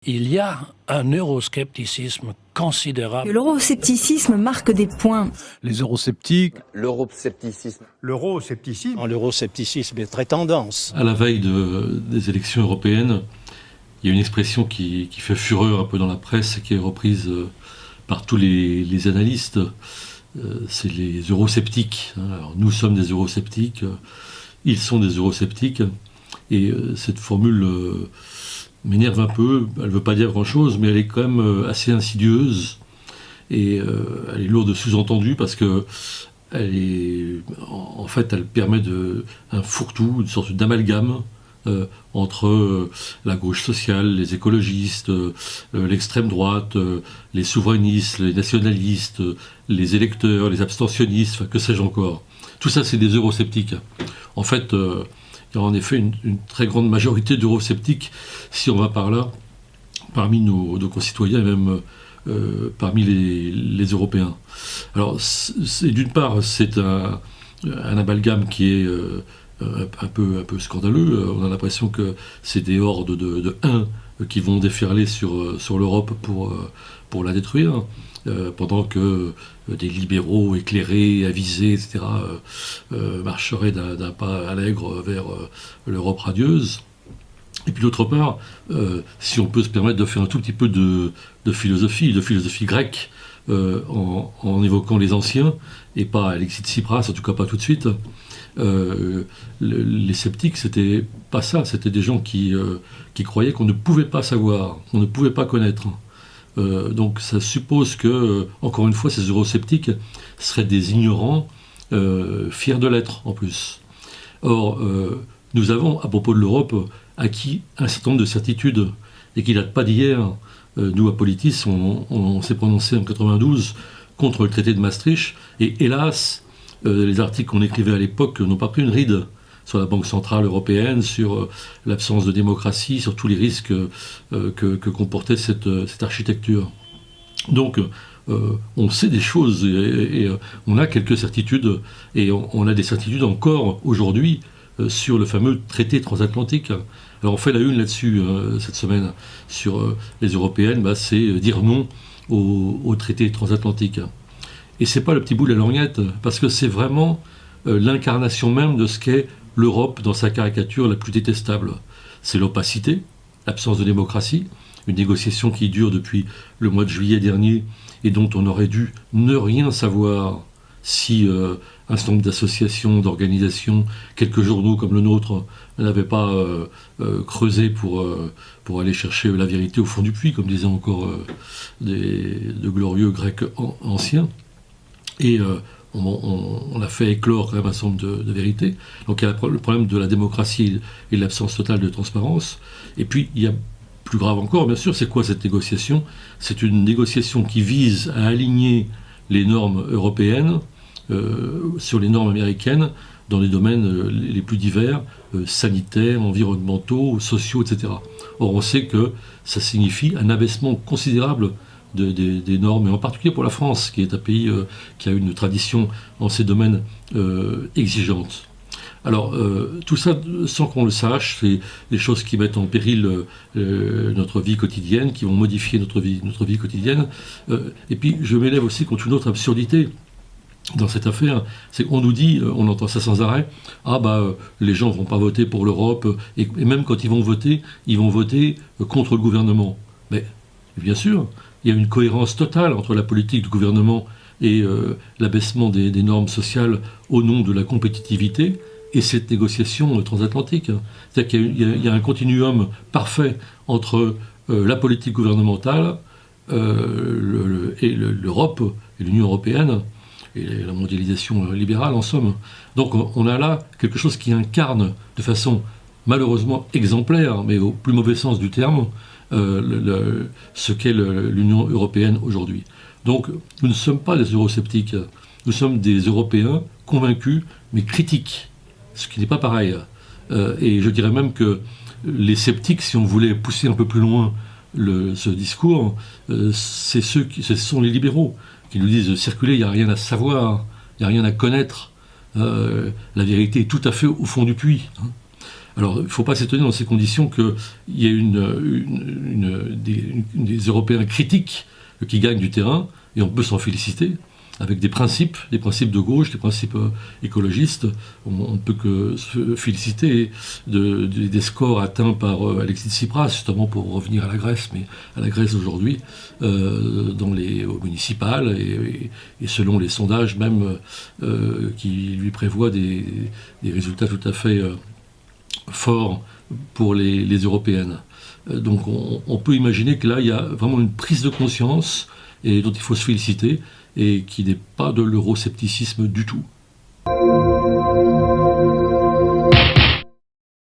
Il y a un euroscepticisme considérable. L'euroscepticisme marque des points. Les eurosceptiques. L'euroscepticisme. L'euroscepticisme est très tendance. À la veille des élections européennes, il y a une expression qui fait fureur un peu dans la presse et qui est reprise par tous les analystes. C'est les eurosceptiques. Alors, nous sommes des eurosceptiques, ils sont des eurosceptiques. Et cette formule m'énerve un peu. Elle ne veut pas dire grand-chose, mais elle est quand même assez insidieuse. Et elle est lourde de sous-entendus parce que elle permet un fourre-tout, une sorte d'amalgame entre la gauche sociale, les écologistes, l'extrême droite, les souverainistes, les nationalistes, les électeurs, les abstentionnistes, enfin, que sais-je encore. Tout ça, c'est des eurosceptiques. En fait, il y a en effet une très grande majorité d'eurosceptiques, si on va par là, parmi nos concitoyens et même parmi les Européens. Alors, d'une part, c'est un amalgame qui est un peu scandaleux. On a l'impression que c'est des hordes de uns qui vont déferler sur l'Europe pour la détruire, pendant que des libéraux éclairés, avisés, etc., marcheraient d'un pas allègre vers l'Europe radieuse. Et puis d'autre part, si on peut se permettre de faire un tout petit peu de philosophie grecque, en évoquant les anciens, et pas Alexis Tsipras, en tout cas pas tout de suite, les sceptiques, c'était pas ça, c'était des gens qui croyaient qu'on ne pouvait pas savoir, qu'on ne pouvait pas connaître. Donc ça suppose que, encore une fois, ces eurosceptiques seraient des ignorants, fiers de l'être en plus. Or, nous avons, à propos de l'Europe, acquis un certain nombre de certitudes, et qui ne datent pas d'hier. Nous, à Politis, on s'est prononcé en 92 contre le traité de Maastricht, et hélas, les articles qu'on écrivait à l'époque n'ont pas pris une ride sur la Banque Centrale Européenne, sur l'absence de démocratie, sur tous les risques que comportait cette architecture. Donc, on sait des choses, et on a quelques certitudes, et on a des certitudes encore aujourd'hui sur le fameux traité transatlantique. Alors on fait la une là-dessus cette semaine sur les européennes, c'est dire non au traité transatlantique. Et c'est pas le petit bout de la lorgnette, parce que c'est vraiment l'incarnation même de ce qu'est l'Europe dans sa caricature la plus détestable. C'est l'opacité, l'absence de démocratie, une négociation qui dure depuis le mois de juillet dernier et dont on aurait dû ne rien savoir si un certain nombre d'associations, d'organisations, quelques journaux comme le nôtre n'avaient pas creusé pour aller chercher la vérité au fond du puits, comme disaient encore de glorieux Grecs anciens. Et on a fait éclore quand même un certain nombre de vérités. Donc il y a le problème de la démocratie et de l'absence totale de transparence. Et puis il y a plus grave encore, bien sûr, c'est quoi cette négociation ? C'est une négociation qui vise à aligner les normes européennes sur les normes américaines dans les domaines les plus divers, sanitaires, environnementaux, sociaux, etc. Or, on sait que ça signifie un abaissement considérable des normes, et en particulier pour la France, qui est un pays qui a une tradition en ces domaines exigeante. Alors, tout ça, sans qu'on le sache, c'est des choses qui mettent en péril notre vie quotidienne, qui vont modifier notre vie quotidienne. Et puis, je m'élève aussi contre une autre absurdité dans cette affaire, c'est qu'on nous dit, on entend ça sans arrêt, les gens ne vont pas voter pour l'Europe, et même quand ils vont voter contre le gouvernement. Mais, bien sûr, il y a une cohérence totale entre la politique du gouvernement et l'abaissement des normes sociales au nom de la compétitivité, et cette négociation transatlantique. C'est-à-dire qu'il y a un continuum parfait entre la politique gouvernementale et l'Europe et l'Union européenne, et la mondialisation libérale en somme. Donc on a là quelque chose qui incarne de façon malheureusement exemplaire, mais au plus mauvais sens du terme, ce qu'est l'Union européenne aujourd'hui. Donc nous ne sommes pas des eurosceptiques, nous sommes des Européens convaincus mais critiques, ce qui n'est pas pareil. Et je dirais même que les sceptiques, si on voulait pousser un peu plus loin ce discours, ce sont les libéraux qui nous disent circuler, il n'y a rien à savoir, il n'y a rien à connaître, la vérité est tout à fait au fond du puits. Alors, il ne faut pas s'étonner dans ces conditions qu'il y ait des Européens critiques qui gagnent du terrain, et on peut s'en féliciter, avec des principes de gauche, des principes écologistes. On ne peut que se féliciter des scores atteints par Alexis Tsipras, justement pour revenir à la Grèce, mais à la Grèce d'aujourd'hui, aux municipales, et selon les sondages même, qui lui prévoient des résultats tout à fait forts pour les européennes. Donc on peut imaginer que là, il y a vraiment une prise de conscience et dont il faut se féliciter, et qui n'est pas de l'euroscepticisme du tout.